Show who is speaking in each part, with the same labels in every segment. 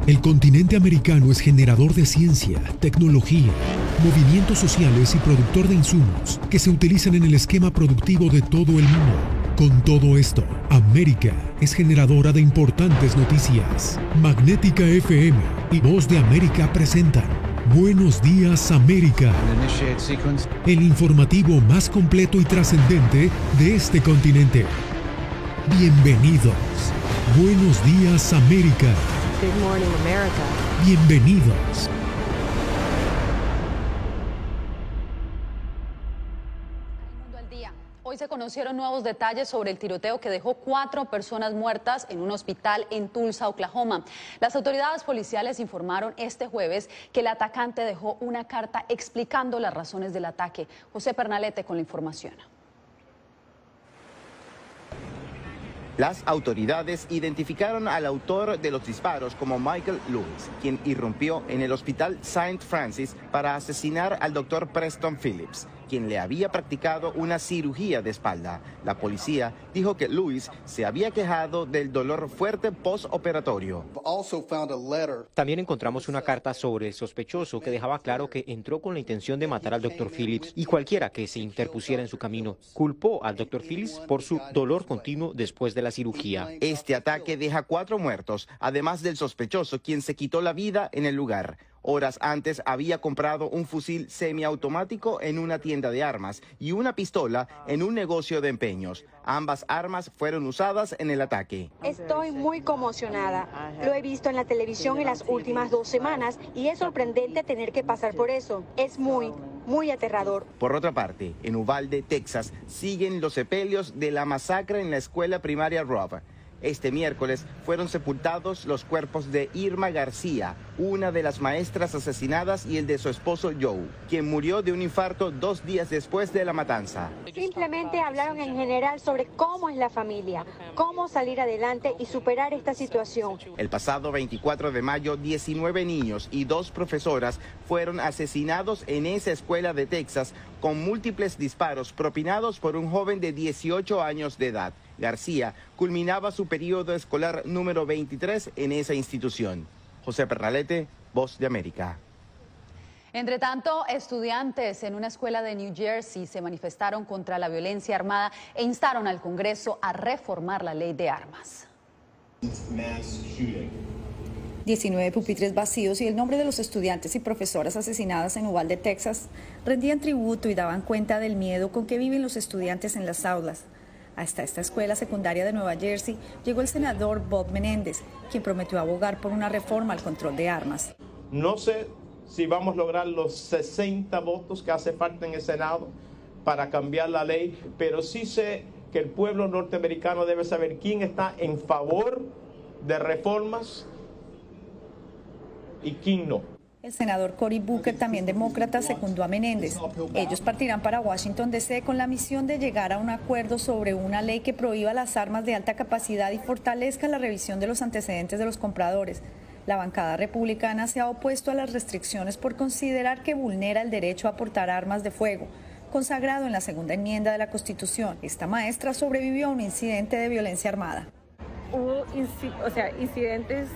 Speaker 1: El continente americano es generador de ciencia, tecnología, movimientos sociales y productor de insumos que se utilizan en el esquema productivo de todo el mundo. Con todo esto, América es generadora de importantes noticias. Magnética FM y Voz de América presentan Buenos Días América, el informativo más completo y trascendente de este continente. Bienvenidos. Buenos Días América.
Speaker 2: Good morning, America.
Speaker 1: Bienvenidos.
Speaker 3: Mundo al día. Hoy se conocieron nuevos detalles sobre el tiroteo que dejó 4 personas muertas en un hospital en Tulsa, Oklahoma. Las autoridades policiales informaron este jueves que el atacante dejó una carta explicando las razones del ataque. José Pernalete con la información.
Speaker 4: Las autoridades identificaron al autor de los disparos como Michael Lewis, quien irrumpió en el hospital St. Francis para asesinar al doctor Preston Phillips, quien le había practicado una cirugía de espalda. La policía dijo que Lewis se había quejado del dolor fuerte postoperatorio.
Speaker 5: También encontramos una carta sobre el sospechoso que dejaba claro que entró con la intención de matar al doctor Phillips y cualquiera que se interpusiera en su camino. Culpó al doctor Phillips por su dolor continuo después de la cirugía.
Speaker 4: Este ataque deja 4 muertos, además del sospechoso, quien se quitó la vida en el lugar. Horas antes había comprado un fusil semiautomático en una tienda de armas y una pistola en un negocio de empeños. Ambas armas fueron usadas en el ataque.
Speaker 6: Estoy muy conmocionada. Lo he visto en la televisión en las últimas 2 semanas y es sorprendente tener que pasar por eso. Es muy aterrador.
Speaker 4: Por otra parte, en Uvalde, Texas, siguen los sepelios de la masacre en la escuela primaria Robb. Este miércoles fueron sepultados los cuerpos de Irma García, una de las maestras asesinadas, y el de su esposo Joe, quien murió de un infarto 2 días después de la matanza.
Speaker 6: Simplemente hablaron en general sobre cómo es la familia, cómo salir adelante y superar esta situación.
Speaker 4: El pasado 24 de mayo, 19 niños y 2 profesoras fueron asesinados en esa escuela de Texas con múltiples disparos propinados por un joven de 18 años de edad. García culminaba su periodo escolar número 23 en esa institución. José Pernalete, Voz de América.
Speaker 3: Entre tanto, estudiantes en una escuela de New Jersey se manifestaron contra la violencia armada e instaron al Congreso a reformar la ley de armas.
Speaker 7: 19 pupitres vacíos y el nombre de los estudiantes y profesoras asesinadas en Uvalde, Texas, rendían tributo y daban cuenta del miedo con que viven los estudiantes en las aulas. Hasta esta escuela secundaria de Nueva Jersey llegó el senador Bob Menéndez, quien prometió abogar por una reforma al control de armas.
Speaker 8: No sé si vamos a lograr los 60 votos que hace falta en el Senado para cambiar la ley, pero sí sé que el pueblo norteamericano debe saber quién está en favor de reformas y quién no.
Speaker 7: El senador Cory Booker, también demócrata, secundó a Menéndez. Ellos partirán para Washington, D.C. con la misión de llegar a un acuerdo sobre una ley que prohíba las armas de alta capacidad y fortalezca la revisión de los antecedentes de los compradores. La bancada republicana se ha opuesto a las restricciones por considerar que vulnera el derecho a portar armas de fuego, consagrado en la segunda enmienda de la Constitución. Esta maestra sobrevivió a un incidente de violencia armada.
Speaker 9: Hubo incidentes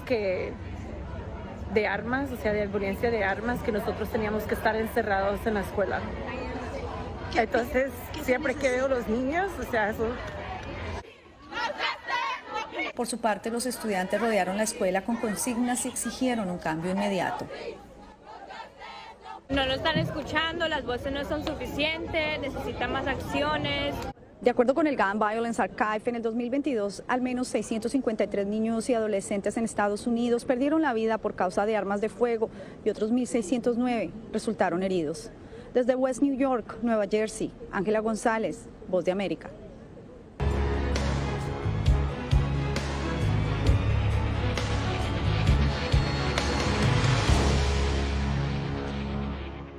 Speaker 9: de armas, de violencia de armas, que nosotros teníamos que estar encerrados en la escuela. Entonces, siempre que veo a los niños, eso...
Speaker 7: Por su parte, los estudiantes rodearon la escuela con consignas y exigieron un cambio inmediato.
Speaker 10: No nos están escuchando, las voces no son suficientes, necesitan más acciones.
Speaker 7: De acuerdo con el Gun Violence Archive, en el 2022, al menos 653 niños y adolescentes en Estados Unidos perdieron la vida por causa de armas de fuego y otros 1.609 resultaron heridos. Desde West New York, Nueva Jersey, Ángela González, Voz de América.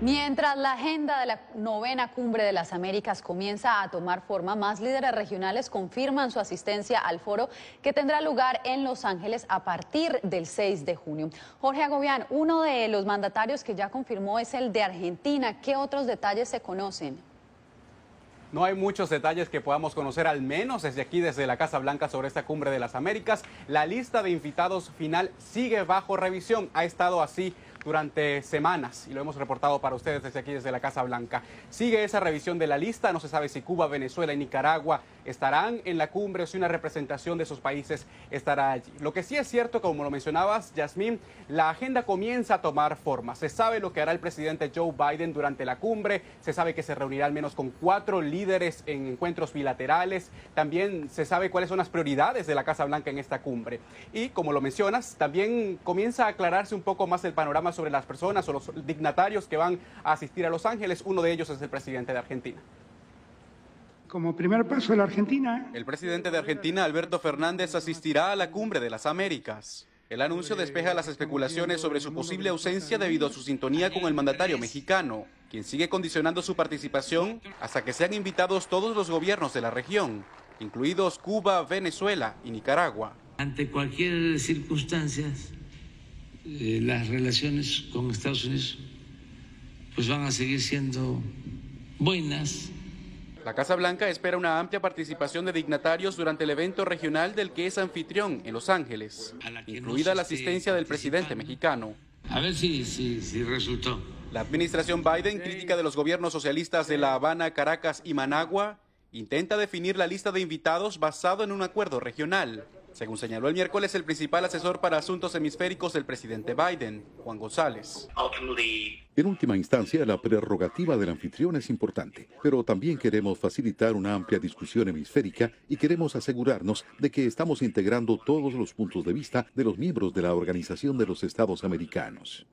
Speaker 3: Mientras la agenda de la 9ª Cumbre de las Américas comienza a tomar forma, más líderes regionales confirman su asistencia al foro que tendrá lugar en Los Ángeles a partir del 6 de junio. Jorge Agobián, uno de los mandatarios que ya confirmó es el de Argentina. ¿Qué otros detalles se conocen?
Speaker 11: No hay muchos detalles que podamos conocer, al menos desde aquí, desde la Casa Blanca, sobre esta Cumbre de las Américas. La lista de invitados final sigue bajo revisión. Ha estado así durante semanas y lo hemos reportado para ustedes desde aquí, desde la Casa Blanca. Sigue esa revisión de la lista. No se sabe si Cuba, Venezuela y Nicaragua estarán en la cumbre o si una representación de esos países estará allí. Lo que sí es cierto, como lo mencionabas, Yasmín, la agenda comienza a tomar forma. Se sabe lo que hará el presidente Joe Biden durante la cumbre. Se sabe que se reunirá al menos con 4 líderes en encuentros bilaterales. También se sabe cuáles son las prioridades de la Casa Blanca en esta cumbre. Y como lo mencionas, también comienza a aclararse un poco más el panorama sobre las personas o los dignatarios que van a asistir a Los Ángeles. Uno de ellos es el presidente de Argentina.
Speaker 12: Como primer paso de la Argentina.
Speaker 11: El presidente de Argentina, Alberto Fernández, asistirá a la Cumbre de las Américas. El anuncio despeja las especulaciones sobre su posible ausencia debido a su sintonía con el mandatario mexicano, quien sigue condicionando su participación hasta que sean invitados todos los gobiernos de la región, incluidos Cuba, Venezuela y Nicaragua.
Speaker 13: Ante cualquier circunstancia, las relaciones con Estados Unidos pues van a seguir siendo buenas.
Speaker 11: La Casa Blanca espera una amplia participación de dignatarios durante el evento regional del que es anfitrión en Los Ángeles, incluida la asistencia del presidente mexicano.
Speaker 13: A ver si resultó.
Speaker 11: La administración Biden, crítica de los gobiernos socialistas de La Habana, Caracas y Managua, intenta definir la lista de invitados basado en un acuerdo regional. Según señaló el miércoles el principal asesor para asuntos hemisféricos del presidente Biden, Juan González.
Speaker 14: En última instancia, la prerrogativa del anfitrión es importante, pero también queremos facilitar una amplia discusión hemisférica y queremos asegurarnos de que estamos integrando todos los puntos de vista de los miembros de la Organización de los Estados Americanos.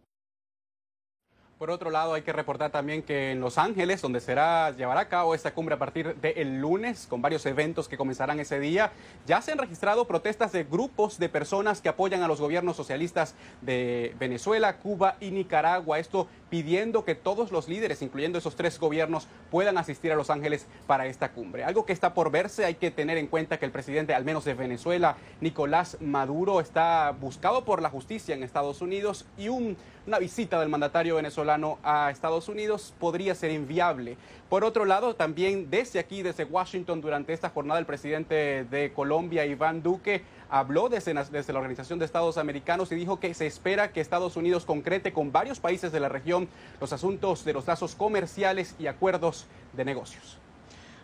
Speaker 11: Por otro lado, hay que reportar también que en Los Ángeles, donde llevará a cabo esta cumbre a partir del lunes, con varios eventos que comenzarán ese día, ya se han registrado protestas de grupos de personas que apoyan a los gobiernos socialistas de Venezuela, Cuba y Nicaragua. Esto pidiendo que todos los líderes, incluyendo esos 3 gobiernos, puedan asistir a Los Ángeles para esta cumbre. Algo que está por verse. Hay que tener en cuenta que el presidente, al menos de Venezuela, Nicolás Maduro, está buscado por la justicia en Estados Unidos y una visita del mandatario venezolano a Estados Unidos podría ser inviable. Por otro lado, también desde aquí, desde Washington, durante esta jornada, el presidente de Colombia, Iván Duque, habló desde la Organización de Estados Americanos y dijo que se espera que Estados Unidos concrete con varios países de la región los asuntos de los lazos comerciales y acuerdos de negocios.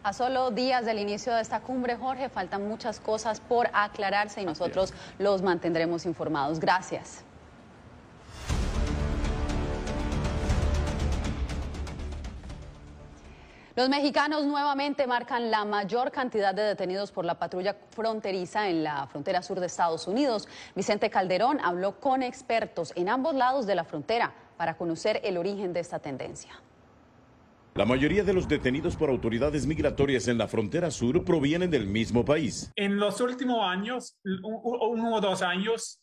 Speaker 3: A solo días del inicio de esta cumbre, Jorge, faltan muchas cosas por aclararse y nosotros los mantendremos informados. Gracias. Los mexicanos nuevamente marcan la mayor cantidad de detenidos por la patrulla fronteriza en la frontera sur de Estados Unidos. Vicente Calderón habló con expertos en ambos lados de la frontera para conocer el origen de esta tendencia.
Speaker 15: La mayoría de los detenidos por autoridades migratorias en la frontera sur provienen del mismo país.
Speaker 16: En los últimos años, 1 o 2 años,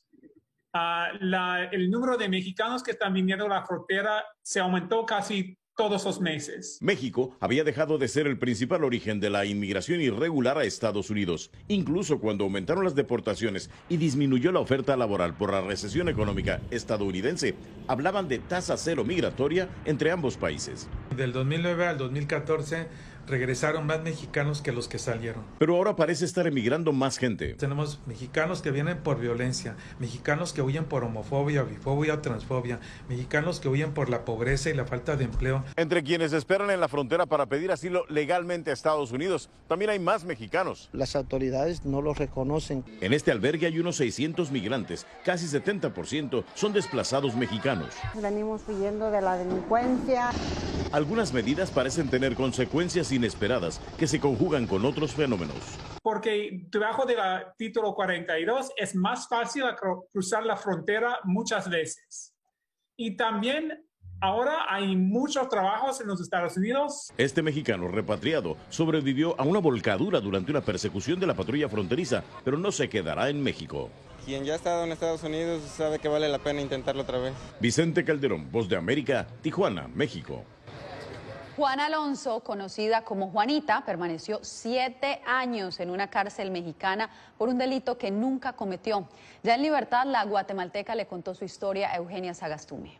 Speaker 16: el número de mexicanos que están viniendo a la frontera se aumentó casi todos los meses.
Speaker 15: México había dejado de ser el principal origen de la inmigración irregular a Estados Unidos, incluso cuando aumentaron las deportaciones y disminuyó la oferta laboral por la recesión económica estadounidense. Hablaban de tasa cero migratoria entre ambos países.
Speaker 17: Del 2009 al 2014 regresaron más mexicanos que los que salieron.
Speaker 15: Pero ahora parece estar emigrando más gente.
Speaker 17: Tenemos mexicanos que vienen por violencia, mexicanos que huyen por homofobia, bifobia, transfobia, mexicanos que huyen por la pobreza y la falta de empleo.
Speaker 15: Entre quienes esperan en la frontera para pedir asilo legalmente a Estados Unidos, también hay más mexicanos.
Speaker 18: Las autoridades no los reconocen.
Speaker 15: En este albergue hay unos 600 migrantes, casi 70% son desplazados mexicanos.
Speaker 19: Venimos huyendo de la delincuencia.
Speaker 15: Algunas medidas parecen tener consecuencias inesperadas que se conjugan con otros fenómenos.
Speaker 16: Porque debajo del título 42 es más fácil cruzar la frontera muchas veces. Y también ahora hay muchos trabajos en los Estados Unidos.
Speaker 15: Este mexicano repatriado sobrevivió a una volcadura durante una persecución de la patrulla fronteriza, pero no se quedará en México.
Speaker 20: Quien ya ha estado en Estados Unidos sabe que vale la pena intentarlo otra vez.
Speaker 15: Vicente Calderón, Voz de América, Tijuana, México.
Speaker 3: Juana Alonso, conocida como Juanita, permaneció 7 años en una cárcel mexicana por un delito que nunca cometió. Ya en libertad, la guatemalteca le contó su historia a Eugenia Sagastume.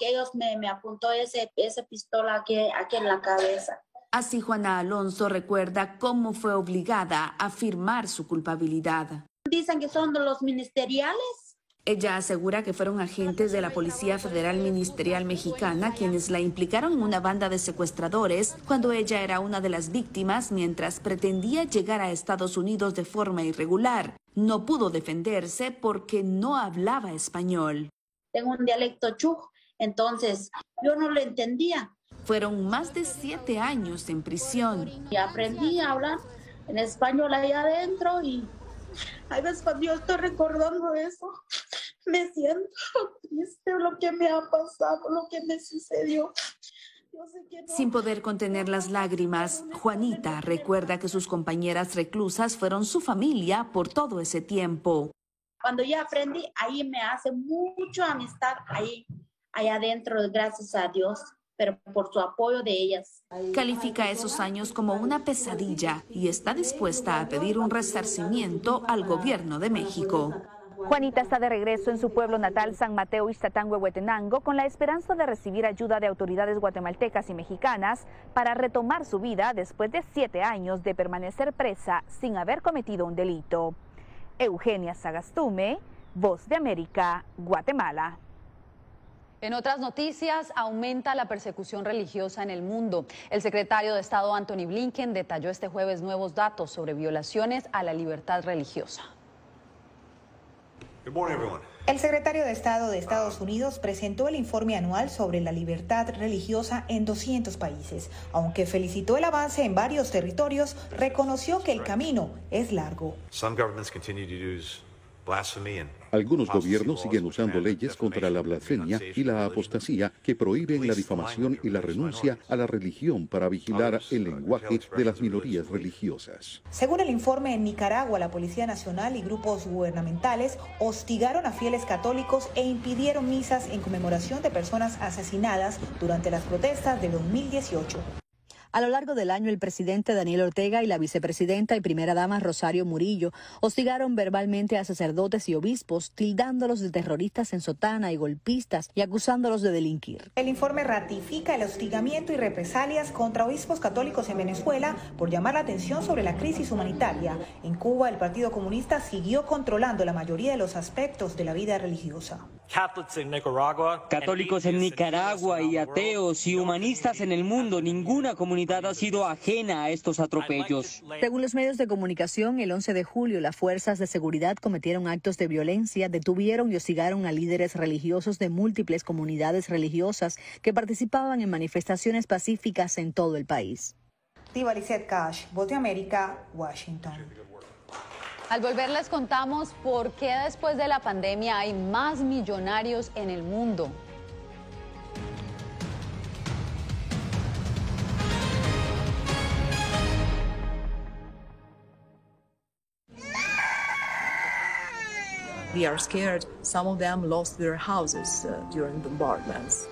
Speaker 21: Ellos me apuntó ese pistola aquí en la cabeza. Así Juana Alonso recuerda cómo fue obligada a firmar su culpabilidad.
Speaker 22: Dicen que son de los ministeriales.
Speaker 21: Ella asegura que fueron agentes de la Policía Federal Ministerial Mexicana quienes la implicaron en una banda de secuestradores cuando ella era una de las víctimas mientras pretendía llegar a Estados Unidos de forma irregular. No pudo defenderse porque no hablaba español.
Speaker 22: Tengo un dialecto chuj, entonces yo no lo entendía.
Speaker 21: Fueron más de 7 años en prisión.
Speaker 22: Y aprendí a hablar en español ahí adentro y hay veces cuando yo estoy recordando eso, me siento triste lo que me ha pasado, lo que me sucedió. Yo sé que no.
Speaker 21: Sin poder contener las lágrimas, Juanita recuerda que sus compañeras reclusas fueron su familia por todo ese tiempo.
Speaker 22: Cuando yo aprendí, ahí me hace mucha amistad, ahí adentro, gracias a Dios, pero por su apoyo de ellas.
Speaker 21: Califica esos años como una pesadilla y está dispuesta a pedir un resarcimiento al gobierno de México.
Speaker 23: Juanita está de regreso en su pueblo natal, San Mateo Ixtatán, Huehuetenango, con la esperanza de recibir ayuda de autoridades guatemaltecas y mexicanas para retomar su vida después de 7 años de permanecer presa sin haber cometido un delito. Eugenia Sagastume, Voz de América, Guatemala.
Speaker 3: En otras noticias, aumenta la persecución religiosa en el mundo. El secretario de Estado Antony Blinken detalló este jueves nuevos datos sobre violaciones a la libertad religiosa.
Speaker 24: El secretario de Estado de Estados Unidos presentó el informe anual sobre la libertad religiosa en 200 países. Aunque felicitó el avance en varios territorios, reconoció que el camino es largo.
Speaker 14: Algunos gobiernos siguen usando leyes contra la blasfemia y la apostasía que prohíben la difamación y la renuncia a la religión para vigilar el lenguaje de las minorías religiosas.
Speaker 24: Según el informe, en Nicaragua, la Policía Nacional y grupos gubernamentales hostigaron a fieles católicos e impidieron misas en conmemoración de personas asesinadas durante las protestas de 2018.
Speaker 25: A lo largo del año, el presidente Daniel Ortega y la vicepresidenta y primera dama Rosario Murillo hostigaron verbalmente a sacerdotes y obispos, tildándolos de terroristas en sotana y golpistas y acusándolos de delinquir.
Speaker 24: El informe ratifica el hostigamiento y represalias contra obispos católicos en Venezuela por llamar la atención sobre la crisis humanitaria. En Cuba, el Partido Comunista siguió controlando la mayoría de los aspectos de la vida religiosa.
Speaker 26: Católicos en Nicaragua y ateos y humanistas en el mundo, ninguna comunidad ha sido ajena a estos atropellos.
Speaker 25: Según los medios de comunicación, el 11 de julio las fuerzas de seguridad cometieron actos de violencia, detuvieron y hostigaron a líderes religiosos de múltiples comunidades religiosas que participaban en manifestaciones pacíficas en todo el país.
Speaker 24: Diva Lizette Cash, Voz de América, Washington.
Speaker 3: Al volver les contamos por qué después de la pandemia hay más millonarios en el mundo.
Speaker 27: They are scared. Some of them lost their houses during bombardments.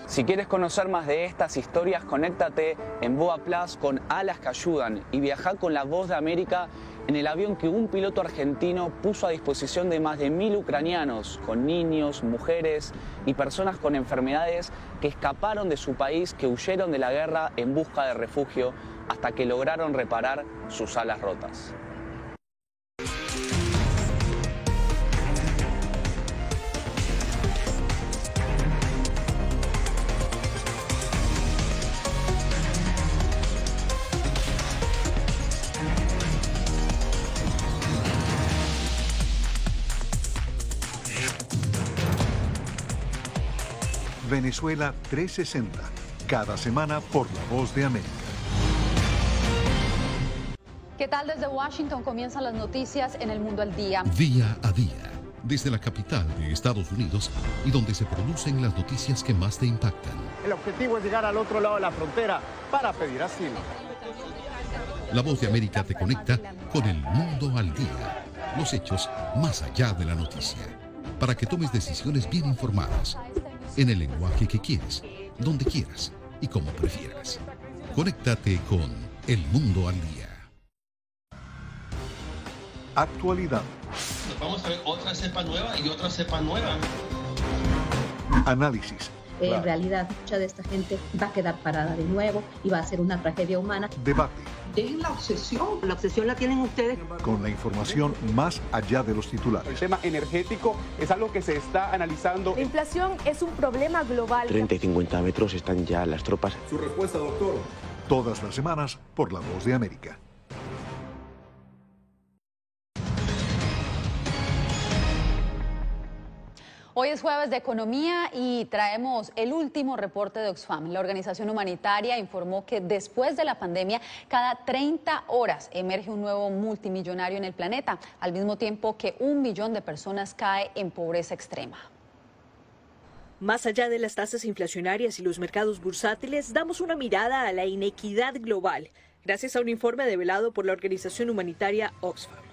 Speaker 28: Si quieres conocer más de estas historias, conéctate en Boa Plus con Alas que Ayudan y viaja con la Voz de América en el avión que un piloto argentino puso a disposición de más de 1000 ucranianos, con niños, mujeres y personas con enfermedades que escaparon de su país, que huyeron de la guerra en busca de refugio hasta que lograron reparar sus alas rotas.
Speaker 29: Venezuela 360, cada semana por La Voz de América.
Speaker 3: ¿Qué tal? Desde Washington comienzan las noticias en El Mundo al Día.
Speaker 1: Día a día, desde la capital de Estados Unidos y donde se producen las noticias que más te impactan.
Speaker 4: El objetivo es llegar al otro lado de la frontera para pedir asilo.
Speaker 1: La Voz de América te conecta con El Mundo al Día, los hechos más allá de la noticia, para que tomes decisiones bien informadas, en el lenguaje que quieres, donde quieras y como prefieras. Conéctate con El Mundo al Día.
Speaker 29: Actualidad.
Speaker 30: Vamos a ver otra cepa nueva y otra cepa nueva.
Speaker 29: Análisis,
Speaker 2: En realidad, mucha de esta gente va a quedar parada de nuevo y va a ser una tragedia humana.
Speaker 29: Debate.
Speaker 2: Dejen la obsesión.
Speaker 5: La obsesión la tienen ustedes.
Speaker 29: Con la información más allá de los titulares.
Speaker 11: El tema energético es algo que se está analizando.
Speaker 6: La inflación es un problema global.
Speaker 7: 30 y 50 metros están ya las tropas.
Speaker 29: Su respuesta, doctor. Todas las semanas por La Voz de América.
Speaker 3: Hoy es jueves de economía y traemos el último reporte de Oxfam. La organización humanitaria informó que después de la pandemia, cada 30 horas emerge un nuevo multimillonario en el planeta, al mismo tiempo que 1 millón de personas cae en pobreza extrema.
Speaker 8: Más allá de las tasas inflacionarias y los mercados bursátiles, damos una mirada a la inequidad global, gracias a un informe develado por la organización humanitaria Oxfam.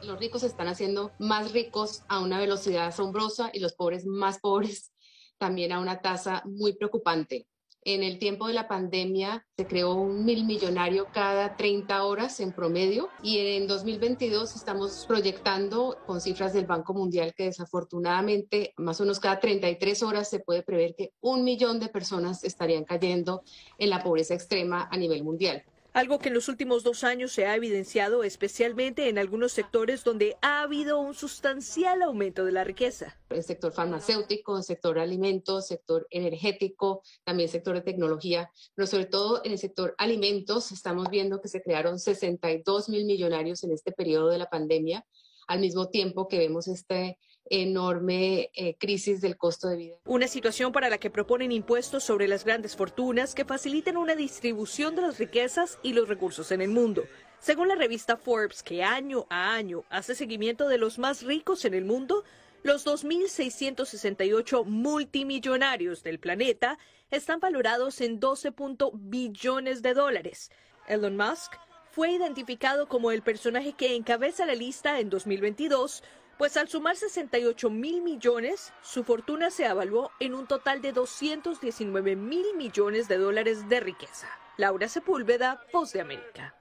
Speaker 9: Los ricos se están haciendo más ricos a una velocidad asombrosa y los pobres más pobres también a una tasa muy preocupante. En el tiempo de la pandemia se creó 1 millonario cada 30 horas en promedio y en 2022 estamos proyectando con cifras del Banco Mundial que desafortunadamente más o menos cada 33 horas se puede prever que 1 millón de personas estarían cayendo en la pobreza extrema a nivel mundial.
Speaker 8: Algo que en los últimos 2 años se ha evidenciado especialmente en algunos sectores donde ha habido un sustancial aumento de la riqueza.
Speaker 9: El sector farmacéutico, el sector alimentos, sector energético, también sector de tecnología, pero sobre todo en el sector alimentos estamos viendo que se crearon 62.000 millonarios en este periodo de la pandemia, al mismo tiempo que vemos este enorme crisis del costo de vida.
Speaker 8: Una situación para la que proponen impuestos sobre las grandes fortunas que faciliten una distribución de las riquezas y los recursos en el mundo. Según la revista Forbes, que año a año hace seguimiento de los más ricos en el mundo, los 2.668 multimillonarios del planeta están valorados en 12 billones de dólares. Elon Musk fue identificado como el personaje que encabeza la lista en 2022, pues al sumar 68.000 millones, su fortuna se evaluó en un total de 219.000 millones de dólares de riqueza. Laura Sepúlveda, Voz de América.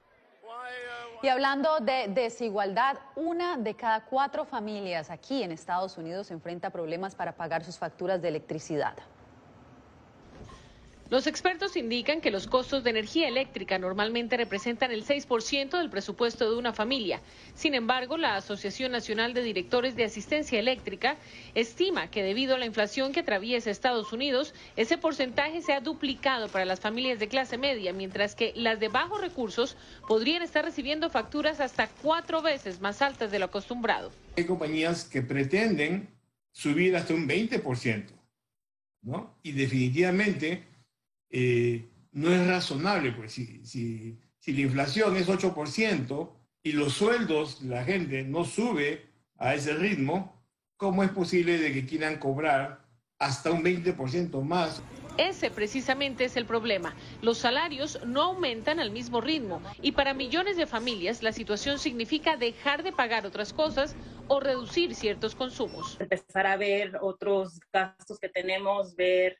Speaker 3: Y hablando de desigualdad, 1 de cada 4 familias aquí en Estados Unidos enfrenta problemas para pagar sus facturas de electricidad.
Speaker 10: Los expertos indican que los costos de energía eléctrica normalmente representan el 6% del presupuesto de una familia. Sin embargo, la Asociación Nacional de Directores de Asistencia Eléctrica estima que debido a la inflación que atraviesa Estados Unidos, ese porcentaje se ha duplicado para las familias de clase media, mientras que las de bajos recursos podrían estar recibiendo facturas hasta 4 veces más altas de lo acostumbrado.
Speaker 12: Hay compañías que pretenden subir hasta un 20%, ¿no? Y definitivamente no es razonable, pues si la inflación es 8% y los sueldos de la gente no sube a ese ritmo, ¿cómo es posible de que quieran cobrar hasta un 20% más?
Speaker 10: Ese precisamente es el problema. Los salarios no aumentan al mismo ritmo y para millones de familias la situación significa dejar de pagar otras cosas o reducir ciertos consumos.
Speaker 13: Empezar a ver otros gastos que tenemos, ver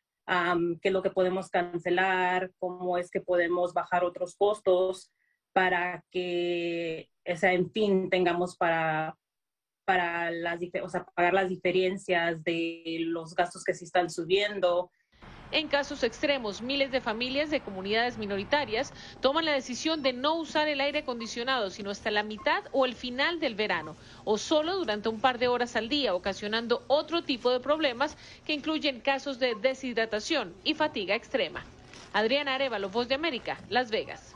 Speaker 13: qué es lo que podemos cancelar, cómo es que podemos bajar otros costos para que, en fin, tengamos para pagar las diferencias de los gastos que se están subiendo.
Speaker 10: En casos extremos, miles de familias de comunidades minoritarias toman la decisión de no usar el aire acondicionado sino hasta la mitad o el final del verano, o solo durante un par de horas al día, ocasionando otro tipo de problemas que incluyen casos de deshidratación y fatiga extrema. Adriana Arévalo, Voz de América, Las Vegas.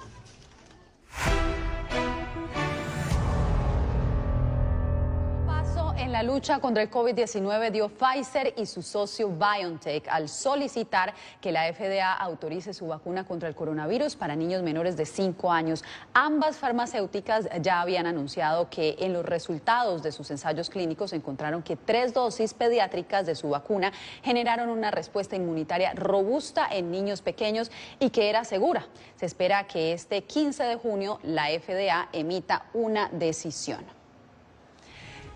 Speaker 3: En la lucha contra el COVID-19 dio Pfizer y su socio BioNTech al solicitar que la FDA autorice su vacuna contra el coronavirus para niños menores de 5 años. Ambas farmacéuticas ya habían anunciado que en los resultados de sus ensayos clínicos encontraron que 3 dosis pediátricas de su vacuna generaron una respuesta inmunitaria robusta en niños pequeños y que era segura. Se espera que este 15 de junio la FDA emita una decisión.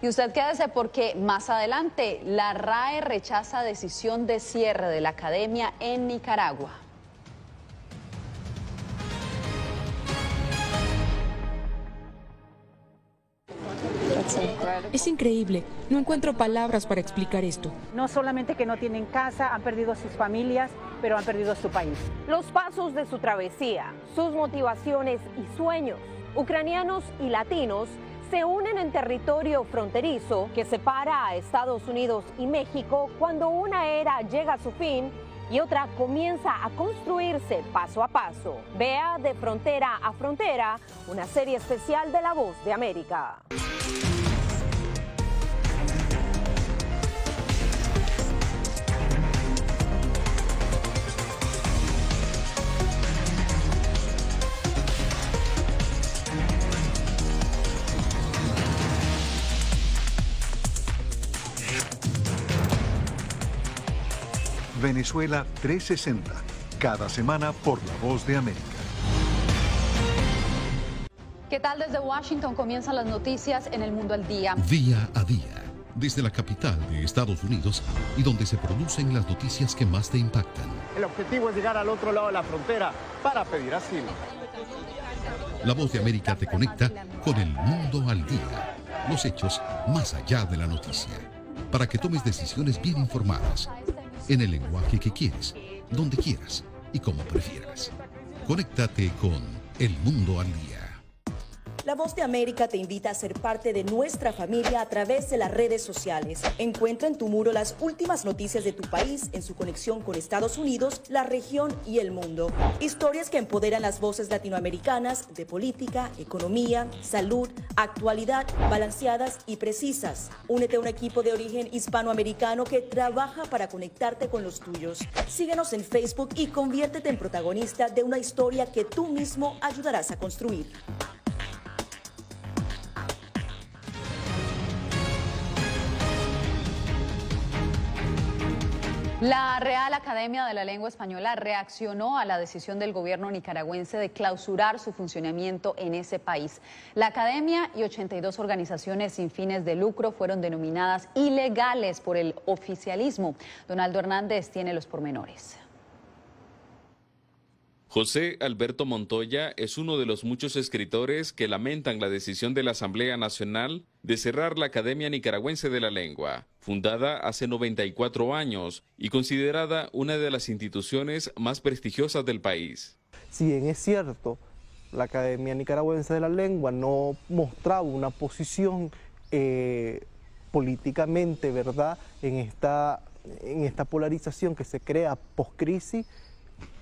Speaker 3: Y usted quédese porque más adelante la RAE rechaza decisión de cierre de la academia en Nicaragua.
Speaker 5: Es increíble. No encuentro palabras para explicar esto.
Speaker 15: No solamente que no tienen casa, han perdido sus familias, pero han perdido su país.
Speaker 6: Los pasos de su travesía, sus motivaciones y sueños, ucranianos y latinos, se unen en territorio fronterizo que separa a Estados Unidos y México cuando una era llega a su fin y otra comienza a construirse paso a paso. Vea De Frontera a Frontera, una serie especial de La Voz de América.
Speaker 29: Venezuela 360, cada semana por La Voz de América.
Speaker 3: ¿Qué tal? Desde Washington comienzan las noticias en El Mundo al Día.
Speaker 1: Día a día, desde la capital de Estados Unidos y donde se producen las noticias que más te impactan.
Speaker 16: El objetivo es llegar al otro lado de la frontera para pedir asilo.
Speaker 1: La Voz de América te conecta con El Mundo al Día, los hechos más allá de la noticia, para que tomes decisiones bien informadas, en el lenguaje que quieres, donde quieras y como prefieras. Conéctate con El Mundo al Día.
Speaker 17: La Voz de América te invita a ser parte de nuestra familia a través de las redes sociales. Encuentra en tu muro las últimas noticias de tu país en su conexión con Estados Unidos, la región y el mundo. Historias que empoderan las voces latinoamericanas de política, economía, salud, actualidad, balanceadas y precisas. Únete a un equipo de origen hispanoamericano que trabaja para conectarte con los tuyos. Síguenos en Facebook y conviértete en protagonista de una historia que tú mismo ayudarás a construir.
Speaker 3: La Real Academia de la Lengua Española reaccionó a la decisión del gobierno nicaragüense de clausurar su funcionamiento en ese país. La Academia y 82 organizaciones sin fines de lucro fueron denominadas ilegales por el oficialismo. Donaldo Hernández tiene los pormenores.
Speaker 18: José Alberto Montoya es uno de los muchos escritores que lamentan la decisión de la Asamblea Nacional de cerrar la Academia Nicaragüense de la Lengua, fundada hace 94 años y considerada una de las instituciones más prestigiosas del país.
Speaker 19: Si bien es cierto, la Academia Nicaragüense de la Lengua no mostraba una posición políticamente, ¿verdad?, en esta polarización que se crea post-crisis,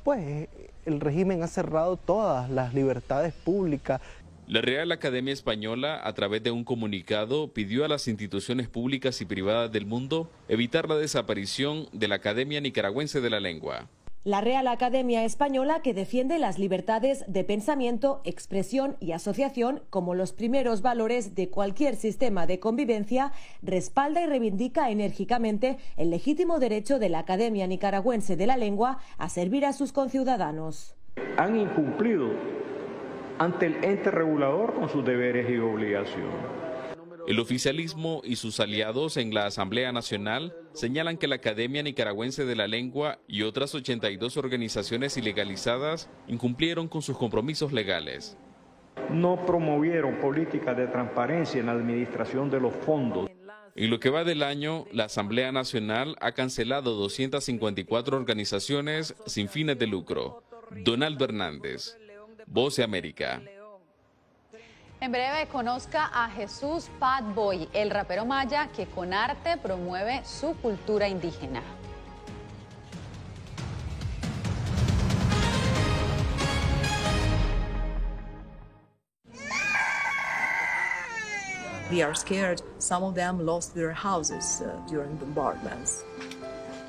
Speaker 19: pues el régimen ha cerrado todas las libertades públicas.
Speaker 18: La Real Academia Española, a través de un comunicado, pidió a las instituciones públicas y privadas del mundo evitar la desaparición de la Academia Nicaragüense de la Lengua.
Speaker 17: La Real Academia Española, que defiende las libertades de pensamiento, expresión y asociación como los primeros valores de cualquier sistema de convivencia, respalda y reivindica enérgicamente el legítimo derecho de la Academia Nicaragüense de la Lengua a servir a sus conciudadanos.
Speaker 20: Han incumplido ante el ente regulador con sus deberes y obligaciones.
Speaker 18: El oficialismo y sus aliados en la Asamblea Nacional señalan que la Academia Nicaragüense de la Lengua y otras 82 organizaciones ilegalizadas incumplieron con sus compromisos legales.
Speaker 20: No promovieron políticas de transparencia en la administración de los fondos.
Speaker 18: En lo que va del año, la Asamblea Nacional ha cancelado 254 organizaciones sin fines de lucro. Donaldo Hernández, Voz de América.
Speaker 3: En breve conozca a Jesús Fatboy, el rapero maya que con arte promueve su cultura indígena.
Speaker 27: They are scared. Some of them lost their houses during bombardments.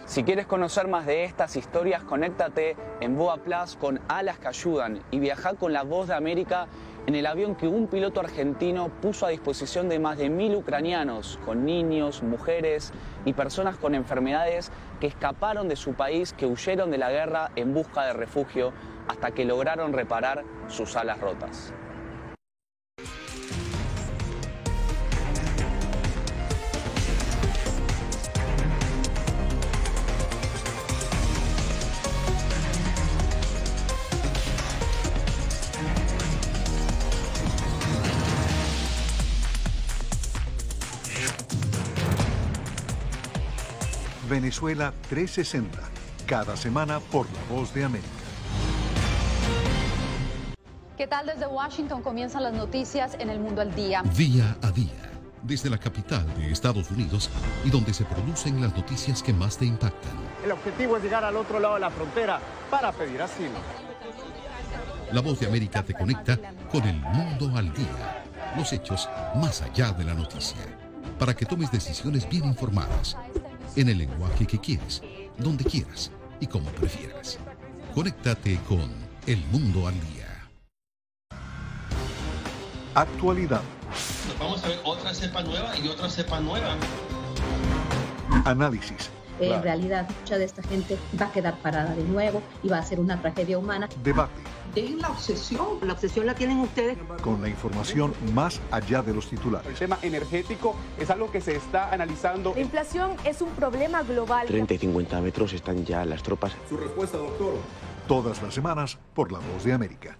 Speaker 28: Si quieres conocer más de estas historias, conéctate en Boa Plus con Alas que Ayudan y viaja con La Voz de América en el avión que un piloto argentino puso a disposición de más de 1000 ucranianos, con niños, mujeres y personas con enfermedades que escaparon de su país, que huyeron de la guerra en busca de refugio hasta que lograron reparar sus alas rotas.
Speaker 29: Venezuela 360, cada semana por La Voz de América.
Speaker 3: ¿Qué tal? Desde Washington comienzan las noticias en El Mundo al Día.
Speaker 1: Día a día, desde la capital de Estados Unidos y donde se producen las noticias que más te impactan.
Speaker 16: El objetivo es llegar al otro lado de la frontera para pedir asilo.
Speaker 1: La Voz de América te conecta con El Mundo al Día. Los hechos más allá de la noticia. Para que tomes decisiones bien informadas. En el lenguaje que quieres, donde quieras y como prefieras. Conéctate con El Mundo al Día.
Speaker 29: Actualidad.
Speaker 2: Vamos a ver otra cepa nueva y otra cepa nueva.
Speaker 29: Análisis.
Speaker 4: En realidad, mucha de esta gente va a quedar parada de nuevo y va a ser una tragedia humana.
Speaker 29: Debate.
Speaker 4: Dejen la obsesión la tienen ustedes.
Speaker 29: Con la información más allá de los titulares.
Speaker 11: El tema energético es algo que se está analizando.
Speaker 14: La inflación es un problema global.
Speaker 7: 30 y 50 metros están ya las tropas.
Speaker 29: Su respuesta, doctor. Todas las semanas por La Voz de América.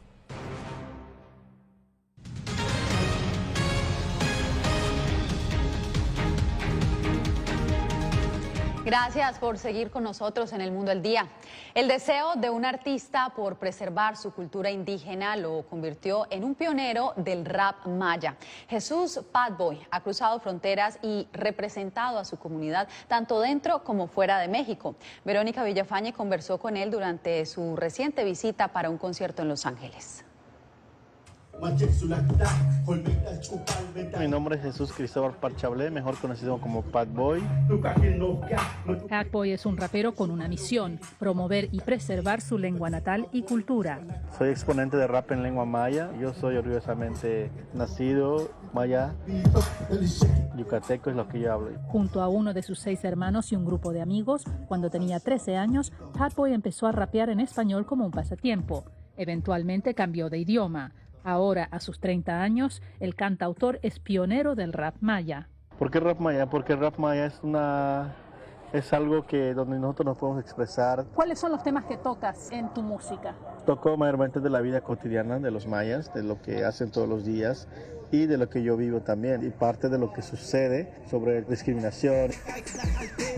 Speaker 3: Gracias por seguir con nosotros en El Mundo al Día. El deseo de un artista por preservar su cultura indígena lo convirtió en un pionero del rap maya. Jesús Fatboy ha cruzado fronteras y representado a su comunidad tanto dentro como fuera de México. Verónica Villafañe conversó con él durante su reciente visita para un concierto en Los Ángeles.
Speaker 19: Mi nombre es Jesús Cristóbal Parchablé, mejor conocido como Fatboy.
Speaker 21: Fatboy es un rapero con una misión: promover y preservar su lengua natal y cultura.
Speaker 19: Soy exponente de rap en lengua maya. Yo soy orgullosamente nacido maya. Yucateco es lo que yo hablo.
Speaker 21: Junto a uno de sus 6 hermanos y un grupo de amigos, cuando tenía 13 años, Fatboy empezó a rapear en español como un pasatiempo. Eventualmente cambió de idioma. Ahora, a sus 30 años, el cantautor es pionero del rap maya.
Speaker 19: ¿Por qué rap maya? Porque el rap maya es algo donde nosotros nos podemos expresar.
Speaker 21: ¿Cuáles son los temas que tocas en tu música?
Speaker 19: Toco mayormente de la vida cotidiana de los mayas, de lo que hacen todos los días y de lo que yo vivo también, y parte de lo que sucede sobre discriminación.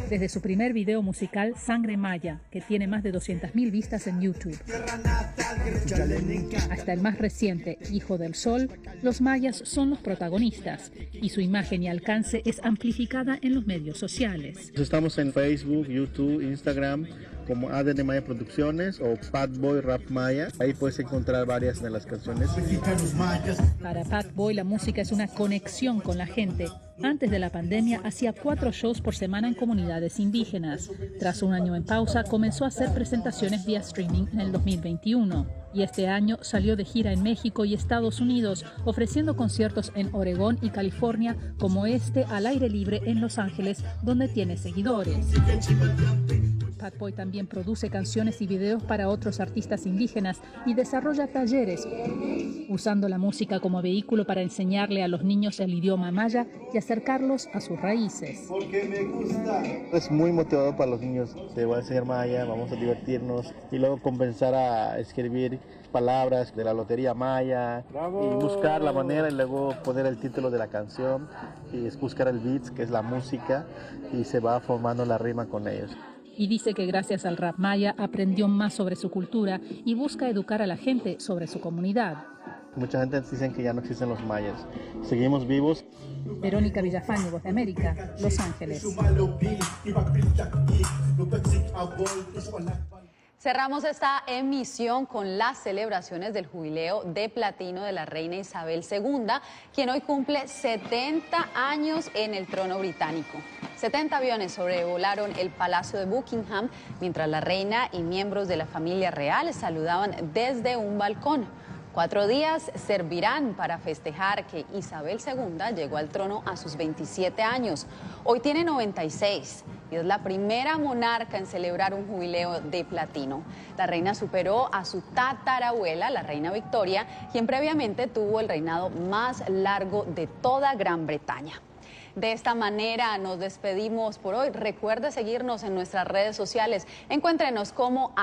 Speaker 21: Desde su primer video musical, Sangre Maya, que tiene más de 200.000 vistas en YouTube, hasta el más reciente, Hijo del Sol, los mayas son los protagonistas y su imagen y alcance es amplificada en los medios sociales.
Speaker 19: Estamos en Facebook, YouTube, Instagram, como ADN Maya Producciones o Fatboy Rap Maya. Ahí puedes encontrar varias de las canciones.
Speaker 21: Para Fatboy, la música es una conexión con la gente. Antes de la pandemia, hacía 4 shows por semana en comunidades indígenas. Tras un año en pausa, comenzó a hacer presentaciones vía streaming en el 2021. Y este año salió de gira en México y Estados Unidos, ofreciendo conciertos en Oregón y California, como este al aire libre en Los Ángeles, donde tiene seguidores. Fatboy también produce canciones y videos para otros artistas indígenas y desarrolla talleres, usando la música como vehículo para enseñarle a los niños el idioma maya y acercarlos a sus raíces.
Speaker 19: Es muy motivador para los niños. Se va a enseñar maya, vamos a divertirnos y luego comenzar a escribir palabras de la lotería maya. ¡Bravo! Y buscar la manera y luego poner el título de la canción y buscar el beat, que es la música, y se va formando la rima con ellos.
Speaker 21: Y dice que gracias al rap maya aprendió más sobre su cultura y busca educar a la gente sobre su comunidad.
Speaker 19: Mucha gente dice que ya no existen los mayas. Seguimos vivos.
Speaker 21: Verónica Villafañe, Voz de América, Los Ángeles.
Speaker 3: Cerramos esta emisión con las celebraciones del jubileo de platino de la reina Isabel II, quien hoy cumple 70 años en el trono británico. 70 aviones sobrevolaron el Palacio de Buckingham, mientras la reina y miembros de la familia real saludaban desde un balcón. 4 días servirán para festejar que Isabel II llegó al trono a sus 27 años. Hoy tiene 96 y es la primera monarca en celebrar un jubileo de platino. La reina superó a su tatarabuela, la reina Victoria, quien previamente tuvo el reinado más largo de toda Gran Bretaña. De esta manera nos despedimos por hoy. Recuerde seguirnos en nuestras redes sociales. Encuéntrenos como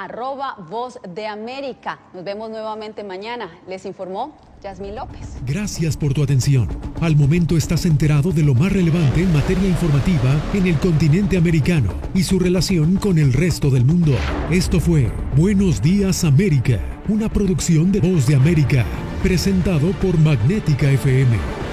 Speaker 3: @Voz de América. Nos vemos nuevamente mañana. Les informó Yasmín López.
Speaker 1: Gracias por tu atención. Al momento estás enterado de lo más relevante en materia informativa en el continente americano y su relación con el resto del mundo. Esto fue Buenos Días América, una producción de Voz de América, presentado por Magnética FM.